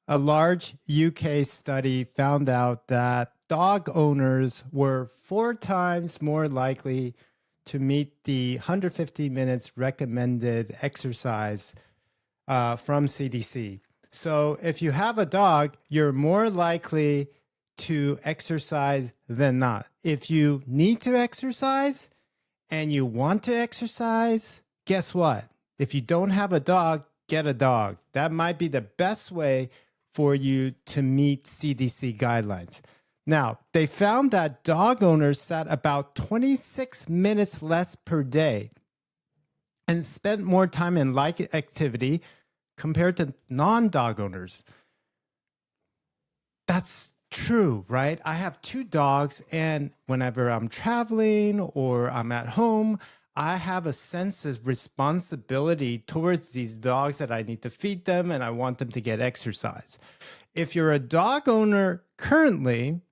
A large UK study found out that dog owners were 4 times more likely to meet the 150 minutes recommended exercise from CDC. So if you have a dog, you're more likely to exercise than not. If you need to exercise and you want to exercise, guess what? If you don't have a dog, get a dog. That might be the best way for you to meet CDC guidelines. Now, they found that dog owners sat about 26 minutes less per day and spent more time in like activity compared to non-dog owners. That's true, right? I have 2 dogs, and whenever I'm traveling or I'm at home, I have a sense of responsibility towards these dogs that I need to feed them and I want them to get exercise. If you're a dog owner currently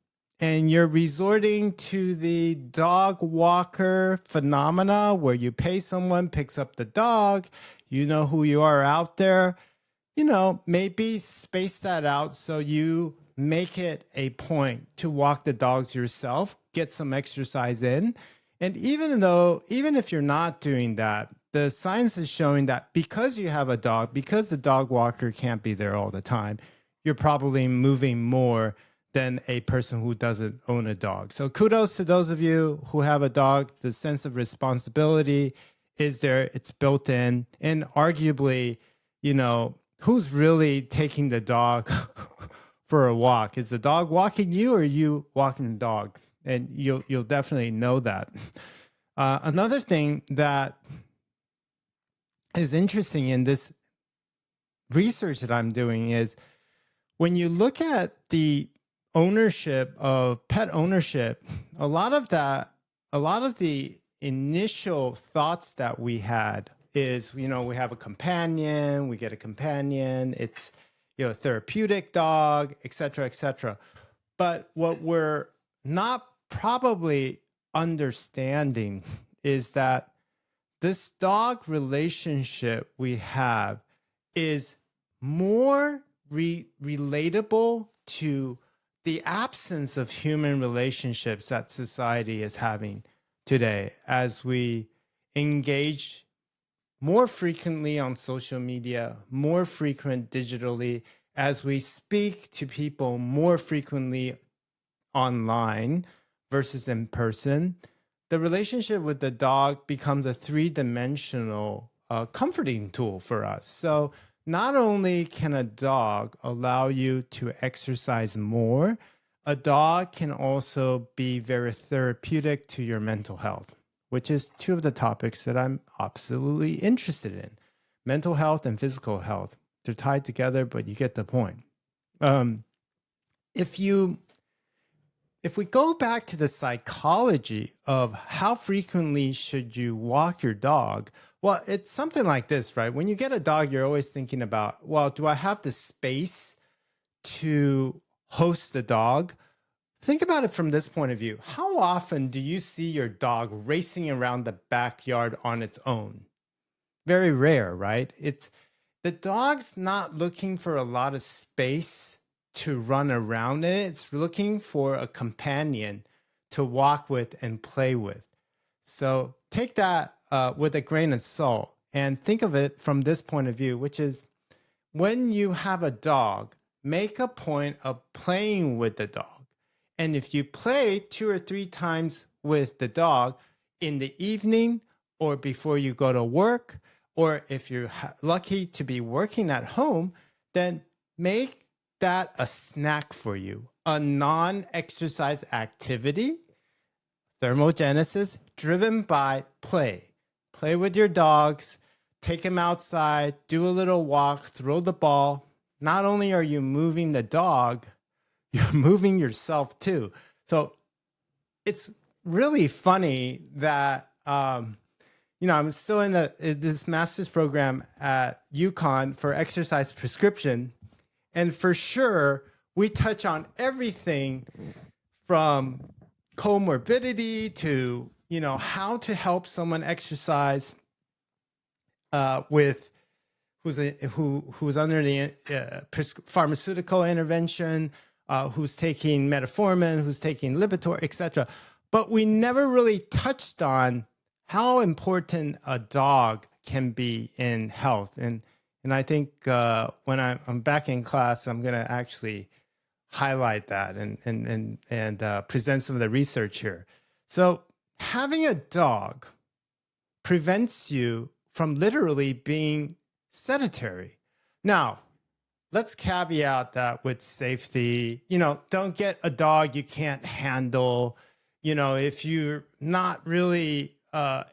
and you're resorting to the dog walker phenomena where you pay someone, picks up the dog, you know who you are out there, maybe space that out so you make it a point to walk the dogs yourself, get some exercise in. And even if you're not doing that, the science is showing that because you have a dog, because the dog walker can't be there all the time, you're probably moving more than a person who doesn't own a dog. So kudos to those of you who have a dog. The sense of responsibility is there, it's built in. And arguably, who's really taking the dog for a walk? Is the dog walking you or you walking the dog? And you'll definitely know that. Another thing that is interesting in this research that I'm doing is when you look at the ownership of pet ownership, a lot of the initial thoughts that we had is, we have a companion, we get a companion, it's, a therapeutic dog, et cetera, et cetera. But what we're not probably understanding is that this dog relationship we have is more relatable to the absence of human relationships that society is having today as we engage more frequently on social media, more frequent digitally, as we speak to people more frequently online versus in person. The relationship with the dog becomes a 3-dimensional comforting tool for us. So not only can a dog allow you to exercise more, a dog can also be very therapeutic to your mental health, which is 2 of the topics that I'm absolutely interested in. Mental health and physical health. They're tied together, but you get the point. If we go back to the psychology of how frequently should you walk your dog, well, it's something like this, right? When you get a dog, you're always thinking about, well, do I have the space to host the dog? Think about it from this point of view. How often do you see your dog racing around the backyard on its own? Very rare, right? The dog's not looking for a lot of space to run around in it. It's looking for a companion to walk with and play with. So take that with a grain of salt and think of it from this point of view, which is when you have a dog, make a point of playing with the dog. And if you play 2 or 3 times with the dog in the evening or before you go to work, or if you're lucky to be working at home, then make that a snack for you, a non-exercise activity, thermogenesis, driven by play. Play with your dogs, take them outside, do a little walk, throw the ball. Not only are you moving the dog, you're moving yourself too. So it's really funny that, I'm still in this master's program at UConn for exercise prescription. And for sure, we touch on everything from comorbidity to, how to help someone exercise with who's under the pharmaceutical intervention, who's taking metformin, who's taking Lipitor, etc. But we never really touched on how important a dog can be in health. And I think when I'm back in class, I'm going to actually highlight that and present some of the research here. So having a dog prevents you from literally being sedentary. Now, let's caveat that with safety. Don't get a dog you can't handle. If you're not really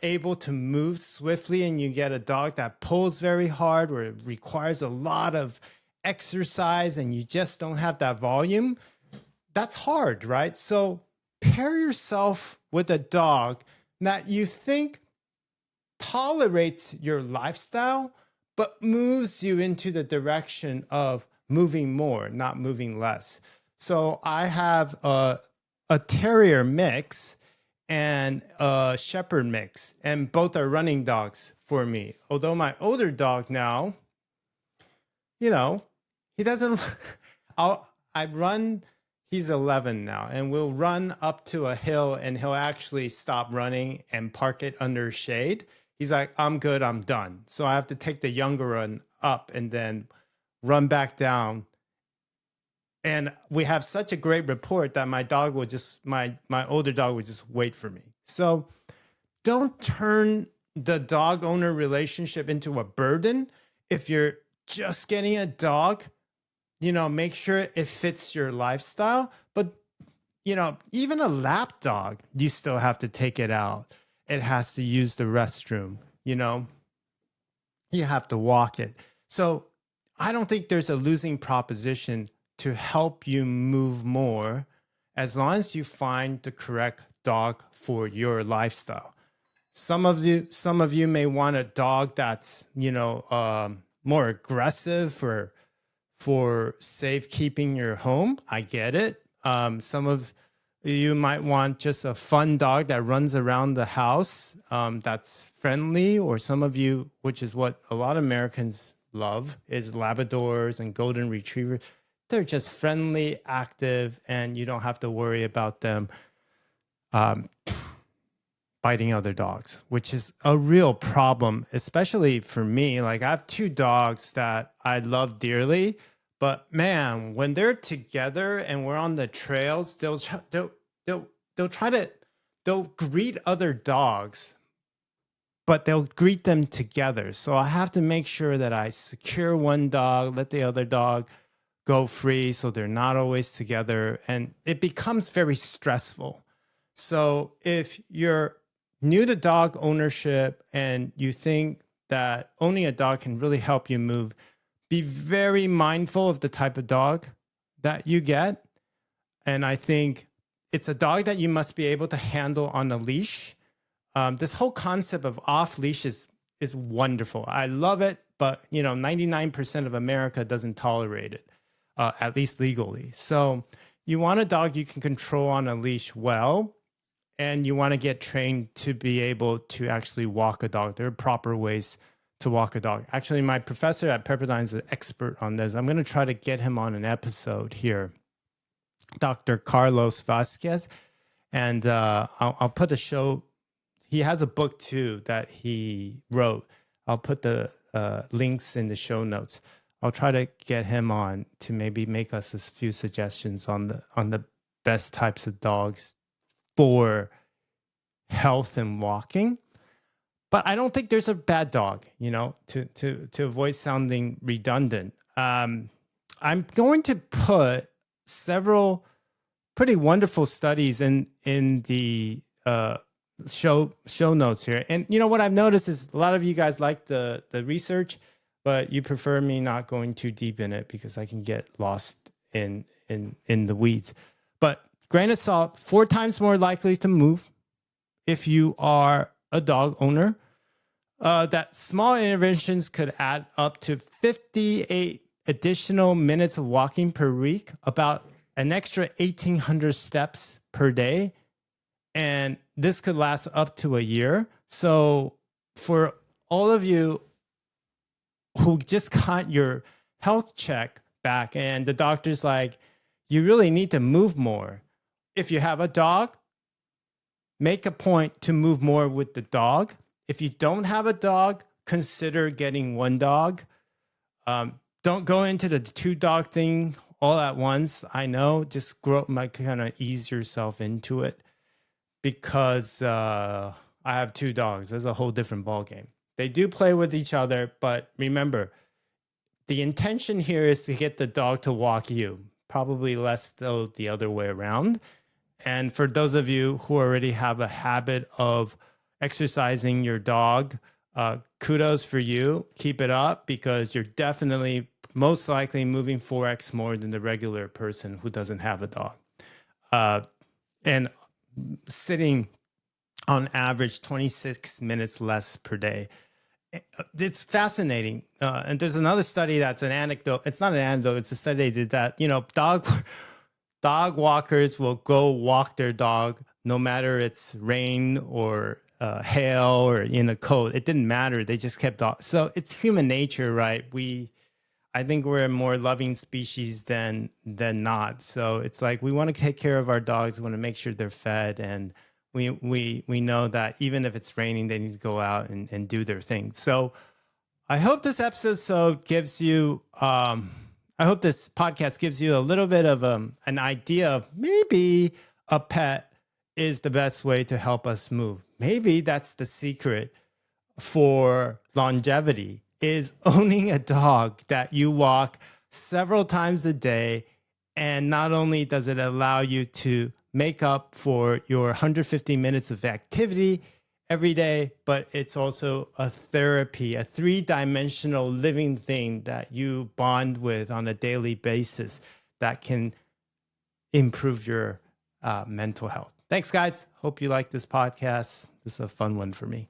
able to move swiftly and you get a dog that pulls very hard or it requires a lot of exercise and you just don't have that volume, that's hard, right? So pair yourself with a dog that you think tolerates your lifestyle, but moves you into the direction of moving more, not moving less. So I have a terrier mix and a shepherd mix, and both are running dogs for me. Although my older dog now, he doesn't, I run, he's 11 now, and we'll run up to a hill and he'll actually stop running and park it under shade. He's like, I'm good, I'm done. So I have to take the younger one up and then run back down. And we have such a great rapport that my dog will just, my older dog will just wait for me. So don't turn the dog owner relationship into a burden. If you're just getting a dog, make sure it fits your lifestyle. But, even a lap dog, you still have to take it out. It has to use the restroom, you have to walk it. So I don't think there's a losing proposition to help you move more as long as you find the correct dog for your lifestyle. Some of you may want a dog that's, more aggressive for safekeeping your home. I get it. Some of you might want just a fun dog that runs around the house, that's friendly. Or some of you, which is what a lot of Americans love, is Labradors and Golden Retrievers. They're just friendly, active, and you don't have to worry about them biting other dogs, which is a real problem, especially for me. Like, I have two dogs that I love dearly, but man, when they're together and we're on the trails, they'll greet other dogs, but they'll greet them together. So I have to make sure that I secure one dog, let the other dog go free, so they're not always together, and it becomes very stressful. So if you're new to dog ownership and you think that owning a dog can really help you move, be very mindful of the type of dog that you get. And I think it's a dog that you must be able to handle on a leash. This whole concept of off leash is wonderful. I love it, but 99% of America doesn't tolerate it, at least legally. So you want a dog you can control on a leash well, and you want to get trained to be able to actually walk a dog. There are proper ways to walk a dog. Actually, my professor at Pepperdine is an expert on this. I'm going to try to get him on an episode here, Dr. Carlos Vasquez. And I'll put a show. He has a book too that he wrote. I'll put the links in the show notes. I'll try to get him on to maybe make us a few suggestions on the best types of dogs for health and walking. But I don't think there's a bad dog, to avoid sounding redundant. I'm going to put several pretty wonderful studies in the show notes here. And what I've noticed is a lot of you guys like the research, but you prefer me not going too deep in it because I can get lost in the weeds. But grain of salt, 4 times more likely to move if you are a dog owner. That small interventions could add up to 58 additional minutes of walking per week, about an extra 1,800 steps per day. And this could last up to a year. So for all of you who just got your health check back, and the doctor's like, you really need to move more. If you have a dog, make a point to move more with the dog. If you don't have a dog, consider getting one dog. Don't go into the two dog thing all at once. I know, just grow, like, kind of ease yourself into it, because I have two dogs. There's a whole different ball game. They do play with each other, but remember, the intention here is to get the dog to walk you, probably less though the other way around. And for those of you who already have a habit of exercising your dog, kudos for you. Keep it up, because you're definitely most likely moving 4x more than the regular person who doesn't have a dog. And sitting on average 26 minutes less per day. It's fascinating. And there's another study that's an anecdote. It's not an anecdote. It's a study they did that, dog walkers will go walk their dog no matter it's rain or hail or in a cold. It didn't matter. They just kept off. So it's human nature, right? I think we're a more loving species than not. So it's like we want to take care of our dogs. We want to make sure they're fed, and we know that even if it's raining, they need to go out and do their thing. So I hope this episode gives you. I hope this podcast gives you a little bit of an idea of maybe a pet is the best way to help us move. Maybe that's the secret for longevity, is owning a dog that you walk several times a day. And not only does it allow you to make up for your 150 minutes of activity every day, but it's also a therapy, a three-dimensional living thing that you bond with on a daily basis that can improve your mental health. Thanks, guys. Hope you like this podcast. This is a fun one for me.